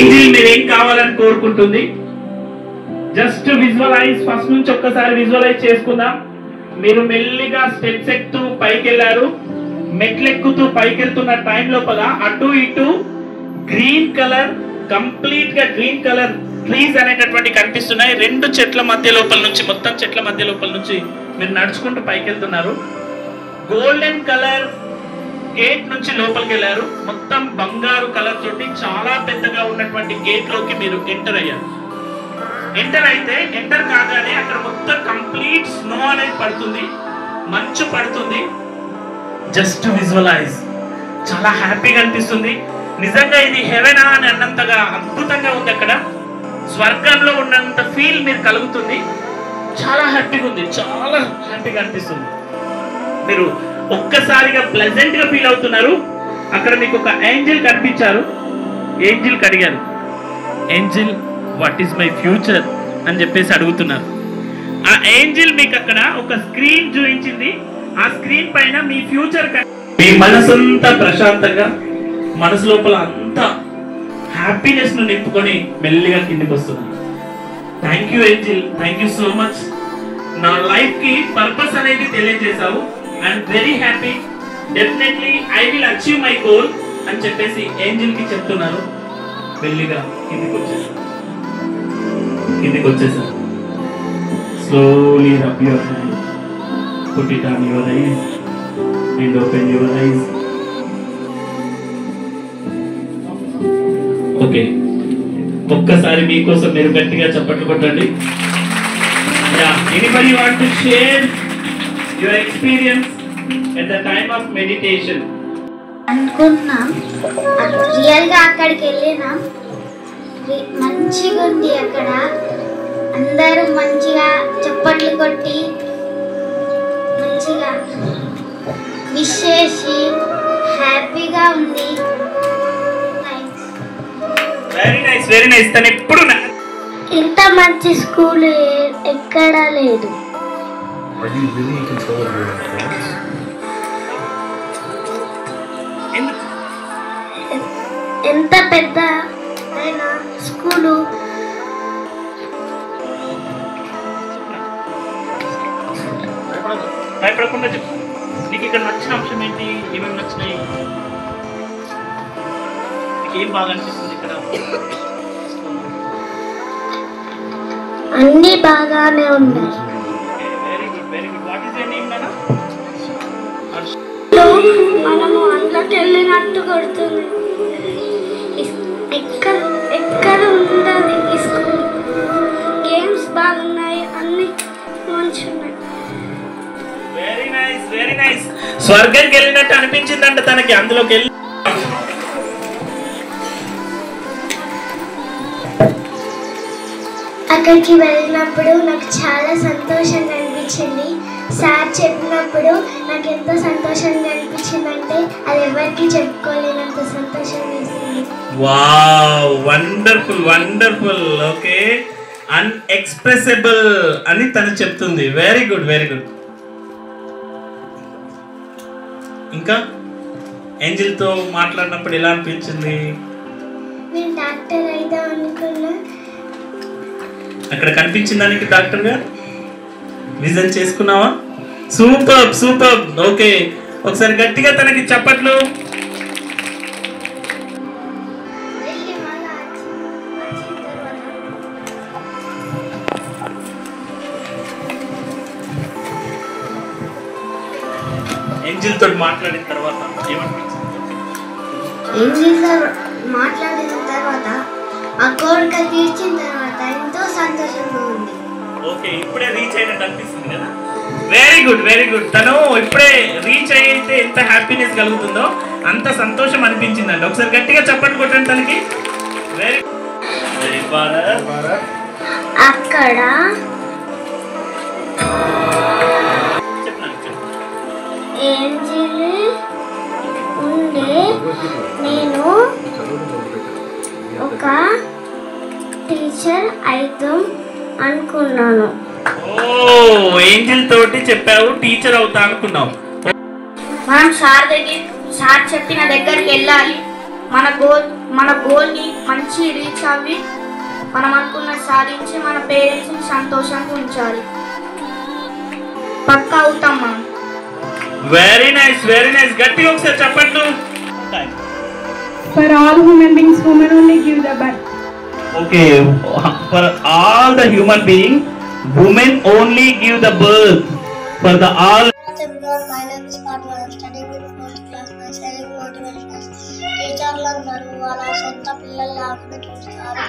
Angel మీరేం కావాలని కోరుకుంటుంది? జస్ట్ విజువలైజ్, ఫస్ట్ నుంచి ఒక్కసారి విజువలైజ్ చేసుకుందాం. మీరు మెల్లిగా స్టెప్స్ ఎక్కుతూ పైకి వెళ్ళారు. మెట్లెక్కుతూ పైకి వెళ్తున్న టైం లోపల అటు ఇటు గ్రీన్ కలర్, కంప్లీట్ గా గ్రీన్ కలర్ ట్రీస్ అనేటటువంటి కనిపిస్తున్నాయి. రెండు చెట్ల మధ్య లోపల నుంచి, మొత్తం చెట్ల మధ్య లోపల నుంచి మీరు నడుచుకుంటూ పైకి వెళ్తున్నారు. గోల్డెన్ కలర్ గేట్ నుంచి లోపలికి వెళ్ళారు. మొత్తం బంగారు కలర్ తోటి చాలా పెద్దగా ఉన్నటువంటి గేట్ లోకి మీరు ఎంటర్ అయ్యారు. ఎంటర్ కాగానే అక్కడ మొత్తం కంప్లీట్ స్నో అనేది పడుతుంది, మంచు పడుతుంది. జస్ట్ విజువలైజ్, చాలా హ్యాపీగా అనిపిస్తుంది. నిజంగా ఇది హెవెనా అని అన్నంతగా అద్భుతంగా ఉంది. అక్కడ స్వర్గంలో ఉన్నంత ఫీల్ మీరు కలుగుతుంది. చాలా హ్యాపీగా ఉంది, చాలా హ్యాపీగా అనిపిస్తుంది. మీరు ఒక్కసారిగా ప్లెజెంట్ గా ఫీల్ అవుతున్నారు. అక్కడ మీకు ఒక ఏంజెల్ కనిపించారు. ఏంజెల్ అడిగారు, Angel what is my future అని చెప్పేసి అడుగుతున్నారు. ఆ ఏంజెల్ మీకు అక్కడ ఒక స్క్రీన్ చూపించింది. ఆ స్క్రీన్ పైన మీ ఫ్యూచర్, మీ మనసంతా ప్రశాంతంగా, మనసు లోపల అంతా హ్యాపీనెస్ ను నింపుకొని మెల్లిగా కిందికి వస్తున్నారు. Thank you angel, thank you so much. నా లైఫ్ కి పర్పస్ అనేది తెలియజేశావు. I'm very happy, definitely I will achieve my goal అని చెప్పేసి ఏంజెల్ కి చెప్తున్నారు. మెల్లిగా కిందికి వచ్చేసారు. Slowly rub your hand, put it on your eyes and open your eyes. Okay, ఒక్కసారి మీకోసం మీరు గట్టిగా చప్పట్లు కొట్టండి. Anybody want to share your experience at the time of meditation? అనుకున్నాం, రియల్ గా అక్కడికి వెళ్ళినాం. మంచిగా ఉంది. అక్కడ అందరూ మంచిగా చప్పట్లు కొట్టి మంచిగా విష్ చేసి హ్యాపీగా ఉంది. Very nice, very nice. తను ఎప్పుడు ఇంత మంచి స్కూల్ ఎక్కడా లేదు. ఎంత పెద్ద స్కూలు. భయపడకుండా చెప్పు, నీకు ఇక్కడ నచ్చిన అంశం ఏంటి? ఏమేమి నచ్చినాయి? నీకు ఏం బాగా అనిపిస్తుంది ఇక్కడ? అన్ని బాగానే ఉన్నాయి. Very good, very good. What is your name నాన్న? మనము అందులోకి వెళ్ళినట్టు కొడుతుంది. ఎక్కడ ఉండదు ఈ స్కూల్. గేమ్స్ బాగున్నాయి, అన్ని మంచిగా ఉన్నాయి. Very nice, very nice. స్వర్గానికి వెళ్ళినట్టు అనిపించిందంట తనకి. అందులోకి వెళ్ళి అక్కడికి వెళ్ళినప్పుడు నాకు చాలా సంతోషంగా అనిపించింది. సార్ చెప్పినప్పుడు నాకు ఎంత సంతోషంగా అనిపించిందంటే అది ఎవరికి చెప్పుకోలేనంత సంతోషంగా వేసింది. Wow, wonderful, wonderful. ఓకే, అన్ఎక్స్ప్రెసిబుల్ అని తను చెప్తుంది. Very good, very good. ఇంకా ఏంజెల్ తో మాట్లాడినప్పుడు ఎలా అనిపించింది? నేను డాక్టర్ అయితే అనుకున్నా. అక్కడ కనిపించిన దానికి డాక్టర్ గా విజన్ చేసుకున్నావా? Super, super. ఓకే, ఒకసారి గట్టిగా తనకి చప్పట్లు. ఏంజెల్ తోటి మాట్లాడిన తర్వాత ఏమనిపించింది? ఏంజెల్ తో మాట్లాడిన తర్వాత ఆ కోరిక తీర్చిన తర్వాత ఎంతో సంతోషంగా ఉంది. ఓకే, ఇప్పుడే రీచ్ అయినట్టు అనిపిస్తుంది కదా. Very good, very good. తను ఇప్పుడే రీచ్ అయితే ఎంత హ్యాపీనెస్ కలుగుతుందో అంత సంతోషం అనిపించిందండి. ఒకసారి గట్టిగా చప్పట్లు కొట్టండి తనకి. వెరీ అక్కడ ఏంజెల్ ఉండే నేను ఒక టీచర్ అవుతాం అనుకున్నాను. ఓ, ఏంజెల్ తోటి చెప్పావు టీచర్ అవుతా అనుకున్నావు. మనం సార్ చెప్పిన దగ్గరికి వెళ్ళాలి. మన గోల్ని మంచి రీచ్ అవ్వి మనం అనుకున్న సాధించి మన పేరెంట్స్ని సంతోషంగా ఉంచాలి. పక్కా అవుతాం మనం. Very nice, very nice. గట్టిగా ఒకసారి చెప్పండి. For all human beings, women only give the birth. Okay, for all the human beings, women only give the birth. For the all. My name is Padma. I am studying in 4th class. My selling motivation is teacher learn. వాళ్ళ సొంత పిల్లలు లాగా చూస్తారు.